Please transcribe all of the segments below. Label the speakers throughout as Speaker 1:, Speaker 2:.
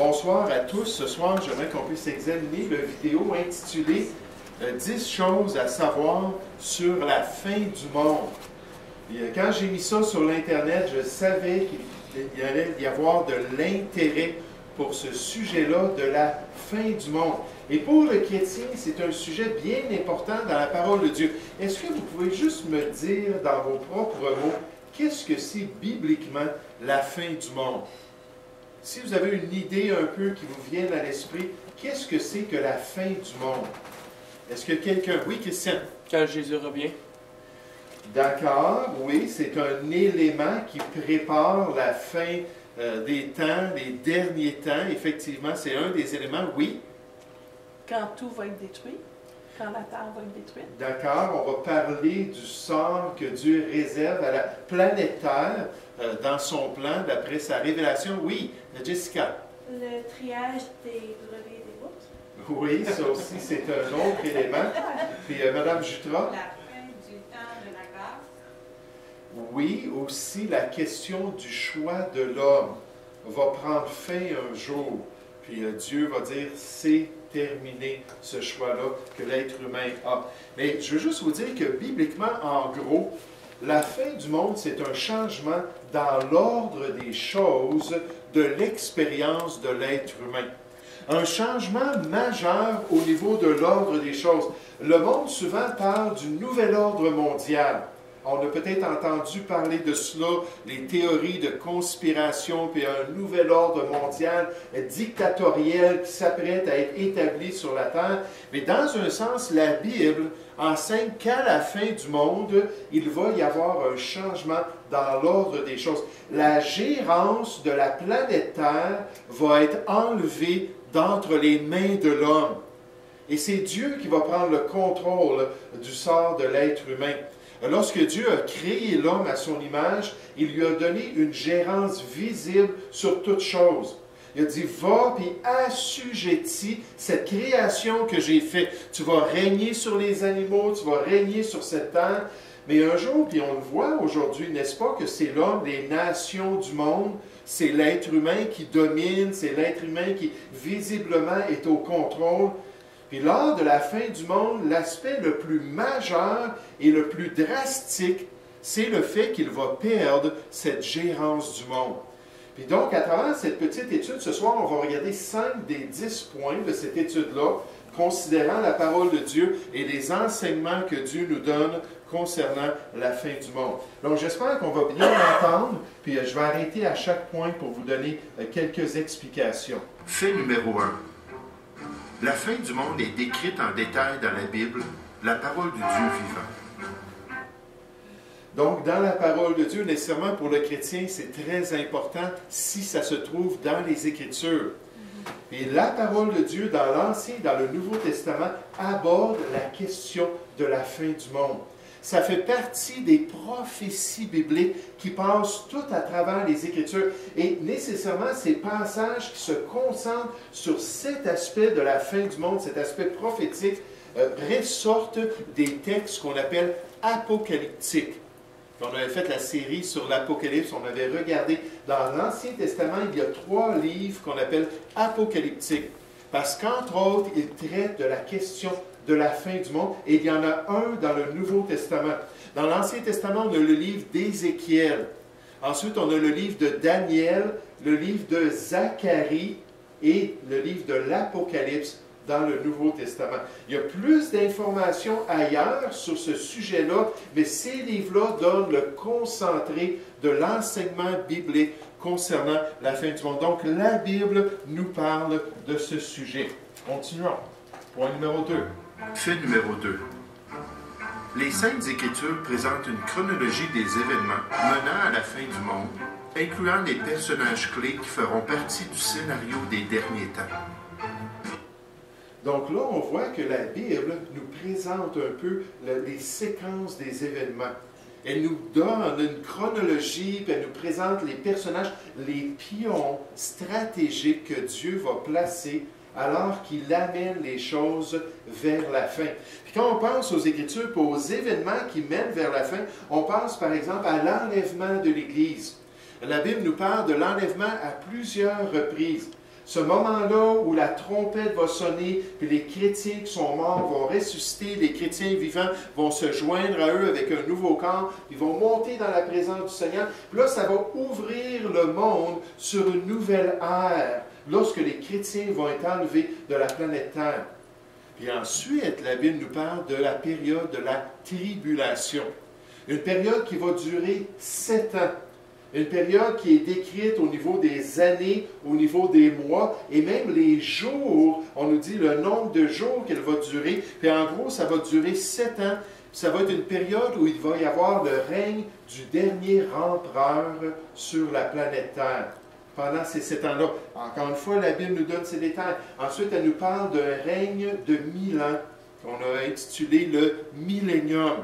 Speaker 1: Bonsoir à tous. Ce soir, j'aimerais qu'on puisse examiner la vidéo intitulée 10 choses à savoir sur la fin du monde. Et quand j'ai mis ça sur l'Internet, je savais qu'il allait y avoir de l'intérêt pour ce sujet-là de la fin du monde. Et pour le chrétien, c'est un sujet bien important dans la parole de Dieu. Est-ce que vous pouvez juste me dire dans vos propres mots, qu'est-ce que c'est bibliquement la fin du monde? Si vous avez une idée un peu qui vous vienne à l'esprit, qu'est-ce que c'est que la fin du monde? Est-ce que quelqu'un... Oui, Christian?
Speaker 2: Quand Jésus revient.
Speaker 1: D'accord, oui, c'est un élément qui prépare la fin des temps, des derniers temps. Effectivement, c'est un des éléments, oui.
Speaker 3: Quand tout va être détruit, quand la terre va être détruite.
Speaker 1: D'accord, on va parler du sort que Dieu réserve à la planète Terre dans son plan, d'après sa révélation. Oui, Jessica.
Speaker 4: Le triage des brevets et des routes.
Speaker 1: Oui, ça aussi, c'est un autre élément. Puis, Mme Jutra.
Speaker 4: La fin du temps de la grâce.
Speaker 1: Oui, aussi la question du choix de l'homme va prendre fin un jour. Puis Dieu va dire, c'est terminé ce choix-là que l'être humain a. Mais je veux juste vous dire que bibliquement, en gros, la fin du monde, c'est un changement dans l'ordre des choses de l'expérience de l'être humain. Un changement majeur au niveau de l'ordre des choses. Le monde souvent parle du nouvel ordre mondial. On a peut-être entendu parler de cela, les théories de conspiration, puis un nouvel ordre mondial dictatoriel qui s'apprête à être établi sur la Terre. Mais dans un sens, la Bible enseigne qu'à la fin du monde, il va y avoir un changement dans l'ordre des choses. La gérance de la planète Terre va être enlevée d'entre les mains de l'homme. Et c'est Dieu qui va prendre le contrôle du sort de l'être humain. Lorsque Dieu a créé l'homme à son image, il lui a donné une gérance visible sur toute chose. Il a dit, va puis assujettis cette création que j'ai faite. Tu vas régner sur les animaux, tu vas régner sur cette terre. Mais un jour, puis on le voit aujourd'hui, n'est-ce pas, que c'est l'homme, les nations du monde, c'est l'être humain qui domine, c'est l'être humain qui visiblement est au contrôle. Puis lors de la fin du monde, l'aspect le plus majeur et le plus drastique, c'est le fait qu'il va perdre cette gérance du monde. Puis donc, à travers cette petite étude, ce soir, on va regarder 5 des 10 points de cette étude-là, considérant la parole de Dieu et les enseignements que Dieu nous donne concernant la fin du monde. Donc, j'espère qu'on va bien entendre, puis je vais arrêter à chaque point pour vous donner quelques explications.
Speaker 5: Fait numéro 1. La fin du monde est décrite en détail dans la Bible, la parole du Dieu vivant.
Speaker 1: Donc, dans la parole de Dieu, nécessairement pour le chrétien, c'est très important si ça se trouve dans les Écritures. Et la parole de Dieu, dans l'Ancien et dans le Nouveau Testament, aborde la question de la fin du monde. Ça fait partie des prophéties bibliques qui passent tout à travers les Écritures. Et nécessairement, ces passages qui se concentrent sur cet aspect de la fin du monde, cet aspect prophétique, ressortent des textes qu'on appelle apocalyptiques. On avait fait la série sur l'Apocalypse, on avait regardé dans l'Ancien Testament, il y a 3 livres qu'on appelle apocalyptiques. Parce qu'entre autres, ils traitent de la question de la fin du monde, et il y en a un dans le Nouveau Testament. Dans l'Ancien Testament, on a le livre d'Ézéchiel. Ensuite, on a le livre de Daniel, le livre de Zacharie et le livre de l'Apocalypse dans le Nouveau Testament. Il y a plus d'informations ailleurs sur ce sujet-là, mais ces livres-là donnent le concentré de l'enseignement biblique concernant la fin du monde. Donc, la Bible nous parle de ce sujet. Continuons. Point numéro 2.
Speaker 5: Fait numéro 2. Les Saintes Écritures présentent une chronologie des événements menant à la fin du monde, incluant les personnages clés qui feront partie du scénario des derniers temps.
Speaker 1: Donc là, on voit que la Bible nous présente un peu les séquences des événements. Elle nous donne une chronologie, puis elle nous présente les personnages, les pions stratégiques que Dieu va placer alors qu'il amène les choses vers la fin. Puis quand on pense aux Écritures et aux événements qui mènent vers la fin, on pense par exemple à l'enlèvement de l'Église. La Bible nous parle de l'enlèvement à plusieurs reprises. Ce moment-là où la trompette va sonner, puis les chrétiens qui sont morts vont ressusciter, les chrétiens vivants vont se joindre à eux avec un nouveau corps, ils vont monter dans la présence du Seigneur. Puis là, ça va ouvrir le monde sur une nouvelle ère, lorsque les chrétiens vont être enlevés de la planète Terre. Puis ensuite, la Bible nous parle de la période de la tribulation. Une période qui va durer 7 ans. Une période qui est décrite au niveau des années, au niveau des mois, et même les jours. On nous dit le nombre de jours qu'elle va durer. Puis en gros, ça va durer 7 ans. Ça va être une période où il va y avoir le règne du dernier empereur sur la planète Terre. Pendant ces 7 ans-là. Encore une fois, la Bible nous donne ces détails. Ensuite, elle nous parle d'un règne de 1000 ans, qu'on a intitulé le millénium,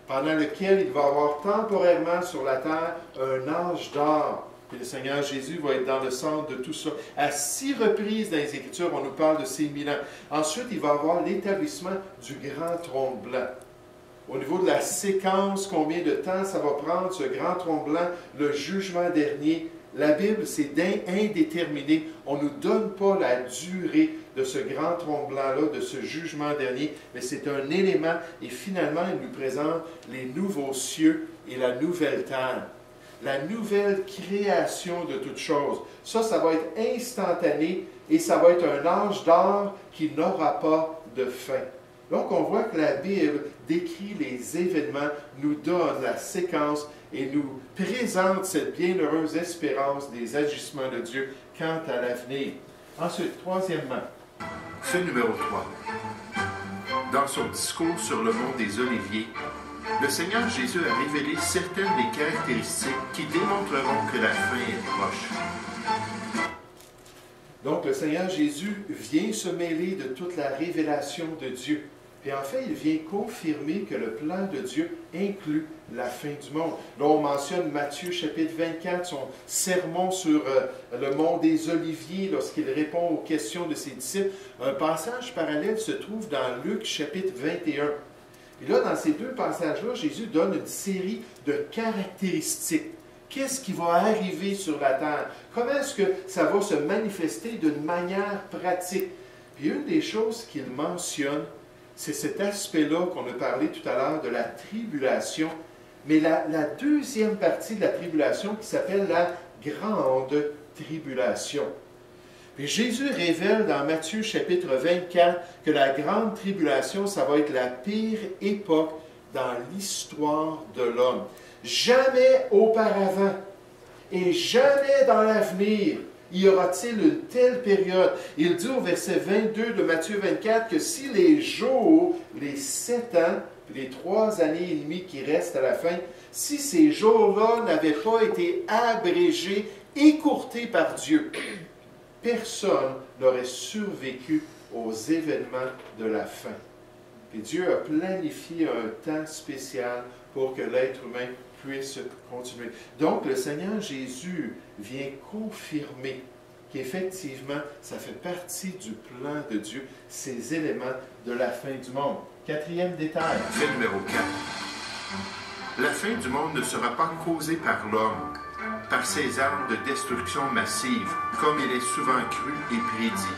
Speaker 1: pendant lequel il va y avoir temporairement sur la terre un âge d'or. Puis le Seigneur Jésus va être dans le centre de tout ça. À 6 reprises dans les Écritures, on nous parle de ces 1000 ans. Ensuite, il va y avoir l'établissement du grand trône blanc. Au niveau de la séquence, combien de temps ça va prendre, ce grand trône blanc, le jugement dernier. La Bible, c'est indéterminé. On ne nous donne pas la durée de ce grand trône blanc-là, de ce jugement dernier, mais c'est un élément, et finalement, il nous présente les nouveaux cieux et la nouvelle terre. La nouvelle création de toutes choses. Ça va être instantané, et ça va être un âge d'or qui n'aura pas de fin. Donc, on voit que la Bible décrit les événements, nous donne la séquence et nous présente cette bienheureuse espérance des agissements de Dieu quant à l'avenir. Ensuite, troisièmement.
Speaker 5: Fait numéro 3. Dans son discours sur le mont des Oliviers, le Seigneur Jésus a révélé certaines des caractéristiques qui démontreront que la fin est proche.
Speaker 1: Donc, le Seigneur Jésus vient se mêler de toute la révélation de Dieu. Et en fait, il vient confirmer que le plan de Dieu inclut la fin du monde. Là, on mentionne Matthieu chapitre 24, son sermon sur le mont des Oliviers, lorsqu'il répond aux questions de ses disciples. Un passage parallèle se trouve dans Luc chapitre 21. Et là, dans ces deux passages-là, Jésus donne une série de caractéristiques. Qu'est-ce qui va arriver sur la terre? Comment est-ce que ça va se manifester d'une manière pratique? Puis une des choses qu'il mentionne, c'est cet aspect-là qu'on a parlé tout à l'heure de la tribulation, mais la deuxième partie de la tribulation qui s'appelle la grande tribulation. Puis Jésus révèle dans Matthieu chapitre 24 que la grande tribulation, ça va être la pire époque dans l'histoire de l'homme. Jamais auparavant et jamais dans l'avenir, y aura-t-il une telle période? Il dit au verset 22 de Matthieu 24 que si les jours, les 7 ans, les 3 années et demie qui restent à la fin, si ces jours-là n'avaient pas été abrégés, écourtés par Dieu, personne n'aurait survécu aux événements de la fin. Et Dieu a planifié un temps spécial pour que l'être humain puisse continuer. Donc, le Seigneur Jésus vient confirmer qu'effectivement, ça fait partie du plan de Dieu, ces éléments de la fin du monde. Quatrième détail.
Speaker 5: Fait numéro 4. La fin du monde ne sera pas causée par l'homme, par ses armes de destruction massive, comme il est souvent cru et prédit.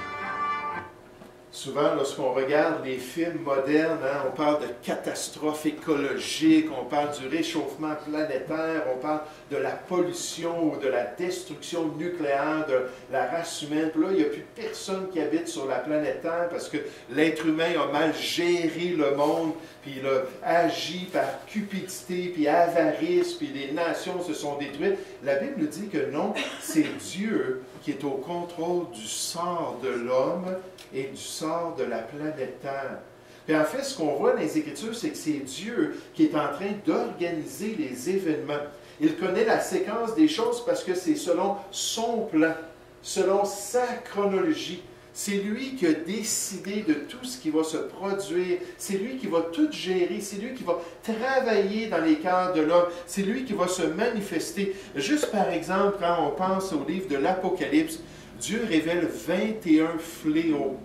Speaker 1: Souvent, lorsqu'on regarde les films modernes, on parle de catastrophes écologiques, on parle du réchauffement planétaire, on parle de la pollution ou de la destruction nucléaire de la race humaine. Puis là, il n'y a plus personne qui habite sur la planète Terre parce que l'être humain a mal géré le monde, puis il a agi par cupidité, puis avarice, puis les nations se sont détruites. La Bible nous dit que non, c'est Dieu qui est au contrôle du sort de l'homme et du sort de la planète Terre. Puis en fait, ce qu'on voit dans les Écritures, c'est que c'est Dieu qui est en train d'organiser les événements. Il connaît la séquence des choses parce que c'est selon son plan, selon sa chronologie. C'est lui qui a décidé de tout ce qui va se produire. C'est lui qui va tout gérer. C'est lui qui va travailler dans les cœurs de l'homme. C'est lui qui va se manifester. Juste par exemple, quand on pense au livre de l'Apocalypse, Dieu révèle 21 fléaux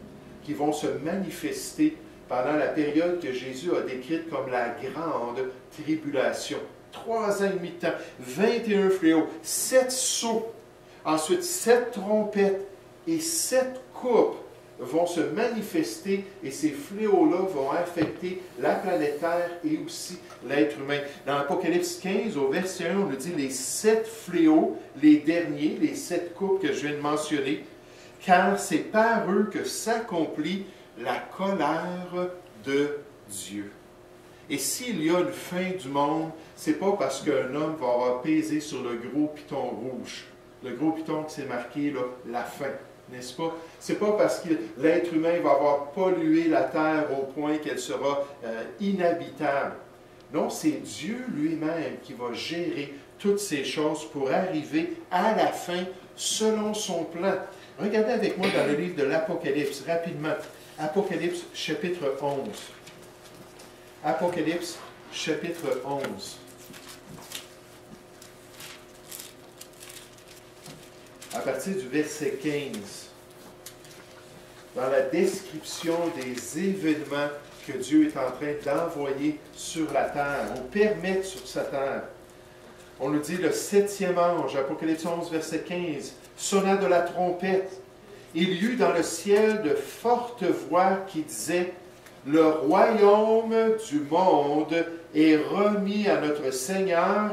Speaker 1: qui vont se manifester pendant la période que Jésus a décrite comme la grande tribulation. 3 ans et demi de temps, 21 fléaux, 7 sceaux, ensuite 7 trompettes, et 7 coupes vont se manifester et ces fléaux-là vont affecter la planète Terre et aussi l'être humain. Dans Apocalypse 15, au verset 1, on nous dit les 7 fléaux, les derniers, les 7 coupes que je viens de mentionner, car c'est par eux que s'accomplit la colère de Dieu. Et s'il y a une fin du monde, c'est pas parce qu'un homme va avoir pesé sur le gros piton rouge. Le gros piton qui s'est marqué, là, la fin. N'est-ce pas? Ce n'est pas parce que l'être humain va avoir pollué la terre au point qu'elle sera inhabitable. Non, c'est Dieu lui-même qui va gérer toutes ces choses pour arriver à la fin selon son plan. Regardez avec moi dans le livre de l'Apocalypse, rapidement. Apocalypse chapitre 11. Apocalypse chapitre 11. À partir du verset 15, dans la description des événements que Dieu est en train d'envoyer sur la terre, ou permettre sur sa terre. On nous dit le 7e ange, Apocalypse 11, verset 15, sonna de la trompette. Il y eut dans le ciel de fortes voix qui disaient, « Le royaume du monde est remis à notre Seigneur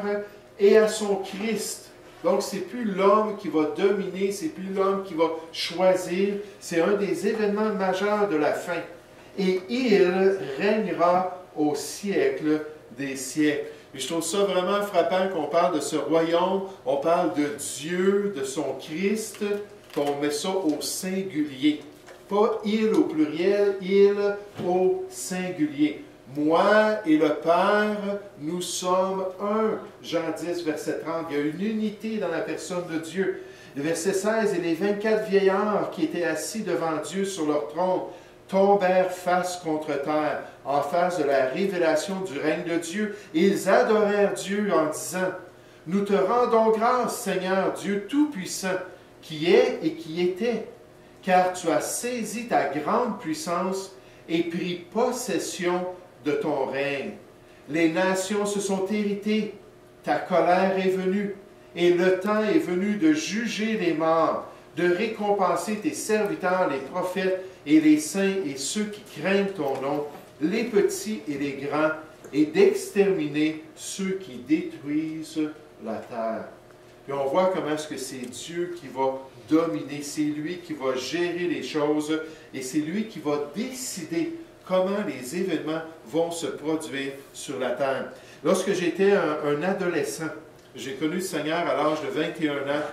Speaker 1: et à son Christ. » Donc, ce n'est plus l'homme qui va dominer, ce n'est plus l'homme qui va choisir. C'est un des événements majeurs de la fin. Et il régnera au siècle des siècles. Et je trouve ça vraiment frappant qu'on parle de ce royaume, on parle de Dieu, de son Christ, qu'on met ça au singulier. Pas il au pluriel, il au singulier. Moi et le Père, nous sommes un. Jean 10, verset 30. Il y a une unité dans la personne de Dieu. Le verset 16, et les 24 vieillards qui étaient assis devant Dieu sur leur trône tombèrent face contre terre, en face de la révélation du règne de Dieu. Et ils adorèrent Dieu en disant, « Nous te rendons grâce, Seigneur Dieu Tout-Puissant, qui est et qui était, car tu as saisi ta grande puissance et pris possession de ton règne. Les nations se sont irritées, ta colère est venue, et le temps est venu de juger les morts, de récompenser tes serviteurs, les prophètes, et les saints et ceux qui craignent ton nom, les petits et les grands, et d'exterminer ceux qui détruisent la terre. » Puis on voit comment est-ce que c'est Dieu qui va dominer, c'est lui qui va gérer les choses, et c'est lui qui va décider comment les événements vont se produire sur la terre. Lorsque j'étais un adolescent, j'ai connu le Seigneur à l'âge de 21 ans,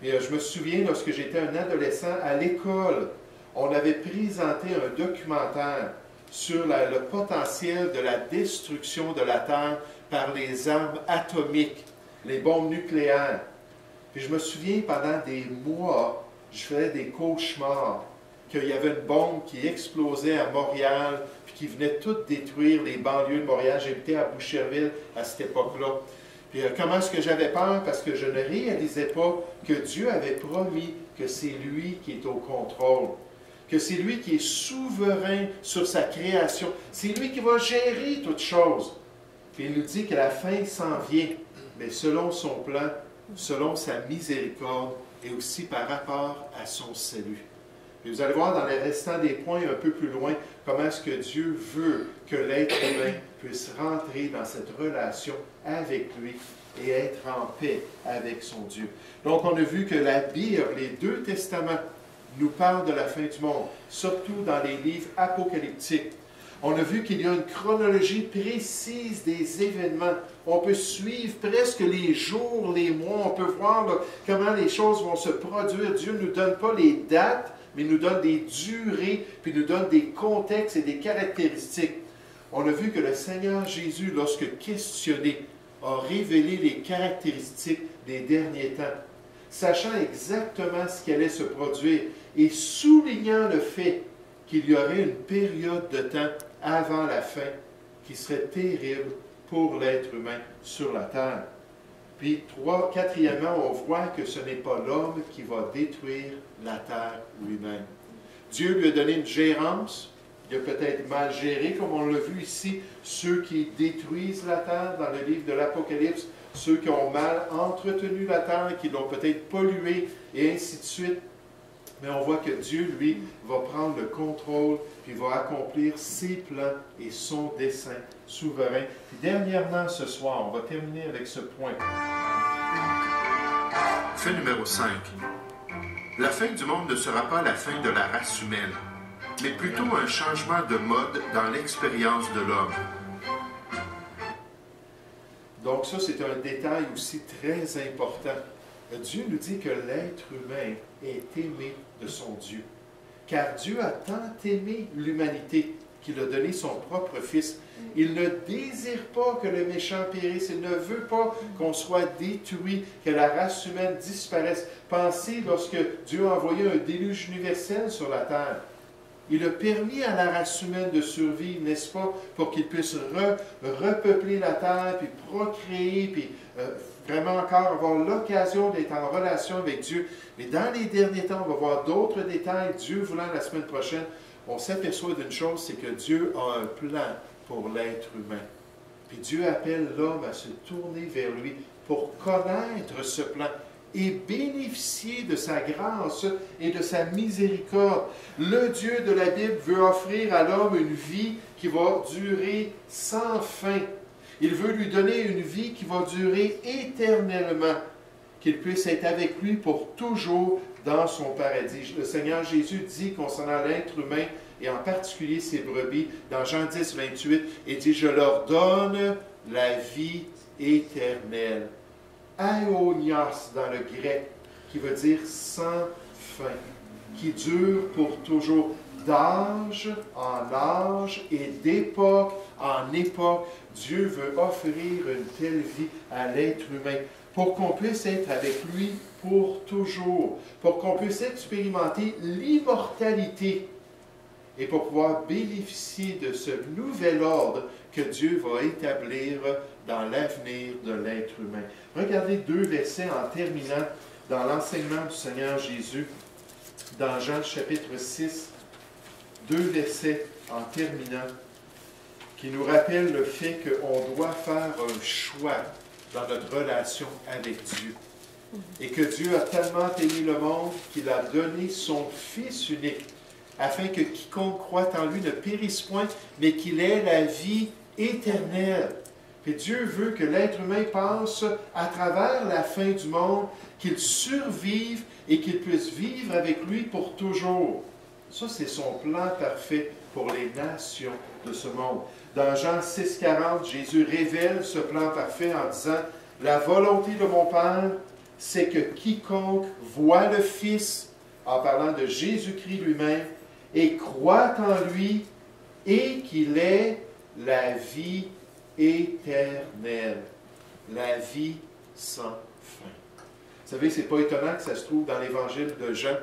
Speaker 1: et je me souviens, lorsque j'étais un adolescent, à l'école, on avait présenté un documentaire sur le potentiel de la destruction de la Terre par les armes atomiques, les bombes nucléaires. Puis je me souviens, pendant des mois, je faisais des cauchemars, qu'il y avait une bombe qui explosait à Montréal, puis qui venait tout détruire les banlieues de Montréal. J'habitais à Boucherville à cette époque-là. Puis comment est-ce que j'avais peur? Parce que je ne réalisais pas que Dieu avait promis que c'est lui qui est au contrôle, que c'est lui qui est souverain sur sa création. C'est lui qui va gérer toutes choses. Puis il nous dit que la fin s'en vient, mais selon son plan, selon sa miséricorde, et aussi par rapport à son salut. Et vous allez voir dans les restants des points un peu plus loin, comment est-ce que Dieu veut que l'être humain puisse rentrer dans cette relation avec lui et être en paix avec son Dieu. Donc on a vu que la Bible, les deux testaments, nous parlent de la fin du monde, surtout dans les livres apocalyptiques. On a vu qu'il y a une chronologie précise des événements. On peut suivre presque les jours, les mois. On peut voir là, comment les choses vont se produire. Dieu ne nous donne pas les dates, mais il nous donne des durées, puis il nous donne des contextes et des caractéristiques. On a vu que le Seigneur Jésus, lorsque questionné, a révélé les caractéristiques des derniers temps, sachant exactement ce qui allait se produire et soulignant le fait qu'il y aurait une période de temps avant la fin qui serait terrible pour l'être humain sur la terre. Puis, quatrièmement, on voit que ce n'est pas l'homme qui va détruire la terre lui-même. Dieu lui a donné une gérance. Il a peut-être mal géré, comme on l'a vu ici, ceux qui détruisent la terre dans le livre de l'Apocalypse, ceux qui ont mal entretenu la terre, qui l'ont peut-être polluée, et ainsi de suite. mais on voit que Dieu, lui, va prendre le contrôle, puis va accomplir ses plans et son dessein souverain. Puis dernièrement, ce soir, on va terminer avec ce point.
Speaker 5: Fait numéro 5. La fin du monde ne sera pas la fin de la race humaine, mais plutôt un changement de mode dans l'expérience de l'homme.
Speaker 1: Donc ça, c'est un détail aussi très important. Dieu nous dit que l'être humain est aimé de son Dieu. Car Dieu a tant aimé l'humanité qu'il a donné son propre Fils. Il ne désire pas que le méchant périsse. Il ne veut pas qu'on soit détruit, que la race humaine disparaisse. Pensez lorsque Dieu a envoyé un déluge universel sur la terre. Il a permis à la race humaine de survivre, n'est-ce pas, pour qu'il puisse repeupler la terre, puis procréer, puis vraiment encore avoir l'occasion d'être en relation avec Dieu. Mais dans les derniers temps, on va voir d'autres détails. Dieu voulant, la semaine prochaine, on s'aperçoit d'une chose, c'est que Dieu a un plan pour l'être humain. Puis Dieu appelle l'homme à se tourner vers lui pour connaître ce plan et bénéficier de sa grâce et de sa miséricorde. Le Dieu de la Bible veut offrir à l'homme une vie qui va durer sans fin. Il veut lui donner une vie qui va durer éternellement, qu'il puisse être avec lui pour toujours dans son paradis. Le Seigneur Jésus dit concernant l'être humain, et en particulier ses brebis, dans Jean 10, 28, il dit « Je leur donne la vie éternelle ». Aeonios dans le grec, qui veut dire sans fin, qui dure pour toujours, d'âge en âge et d'époque en époque. Dieu veut offrir une telle vie à l'être humain pour qu'on puisse être avec lui pour toujours, pour qu'on puisse expérimenter l'immortalité et pour pouvoir bénéficier de ce nouvel ordre que Dieu va établir dans l'avenir de l'être humain. Regardez 2 versets en terminant dans l'enseignement du Seigneur Jésus, dans Jean chapitre 6, 2 versets en terminant, qui nous rappellent le fait qu'on doit faire un choix dans notre relation avec Dieu. Et que Dieu a tellement aimé le monde qu'il a donné son Fils unique, afin que quiconque croit en lui ne périsse point, mais qu'il ait la vie éternelle. Puis Dieu veut que l'être humain passe à travers la fin du monde, qu'il survive et qu'il puisse vivre avec lui pour toujours. Ça, c'est son plan parfait pour les nations de ce monde. Dans Jean 6, 40, Jésus révèle ce plan parfait en disant « La volonté de mon Père, c'est que quiconque voit le Fils, en parlant de Jésus-Christ lui-même, et croit en lui, et qu'il ait la vie éternelle. » La vie sans fin. Vous savez, ce n'est pas étonnant que ça se trouve dans l'Évangile de Jean,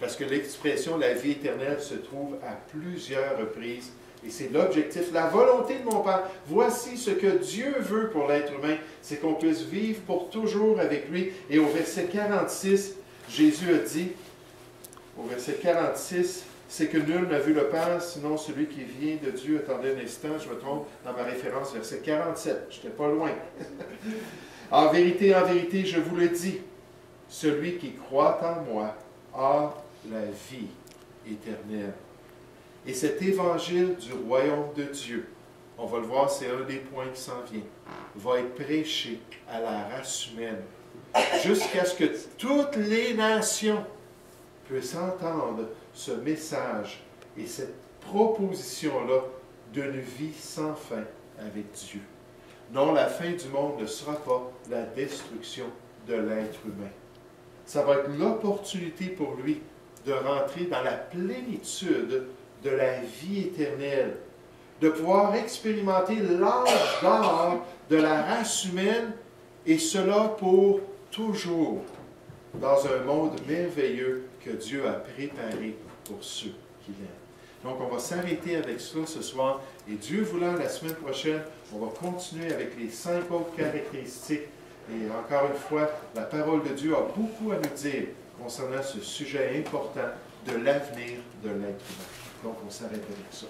Speaker 1: parce que l'expression « la vie éternelle » se trouve à plusieurs reprises. Et c'est l'objectif, la volonté de mon Père. Voici ce que Dieu veut pour l'être humain, c'est qu'on puisse vivre pour toujours avec lui. Et au verset 46, Jésus a dit, au verset 46, c'est que nul n'a vu le Père, sinon celui qui vient de Dieu. Attendez un instant, je me trompe dans ma référence, verset 47. Je n'étais pas loin. En vérité, je vous le dis, celui qui croit en moi a la vie éternelle. Et cet évangile du royaume de Dieu, on va le voir, c'est un des points qui s'en vient, va être prêché à la race humaine, jusqu'à ce que toutes les nations puissent entendre ce message et cette proposition-là d'une vie sans fin avec Dieu. Non, la fin du monde ne sera pas la destruction de l'être humain. Ça va être l'opportunité pour lui de rentrer dans la plénitude de la vie éternelle, de pouvoir expérimenter l'âge d'or de la race humaine, et cela pour toujours, dans un monde merveilleux que Dieu a préparé pour ceux qui l'aiment. Donc, on va s'arrêter avec cela ce soir, et Dieu voulant, la semaine prochaine, on va continuer avec les 5 autres caractéristiques. Et encore une fois, la parole de Dieu a beaucoup à nous dire concernant ce sujet important de l'avenir de l'être humain. Donc, on s'arrête avec ça.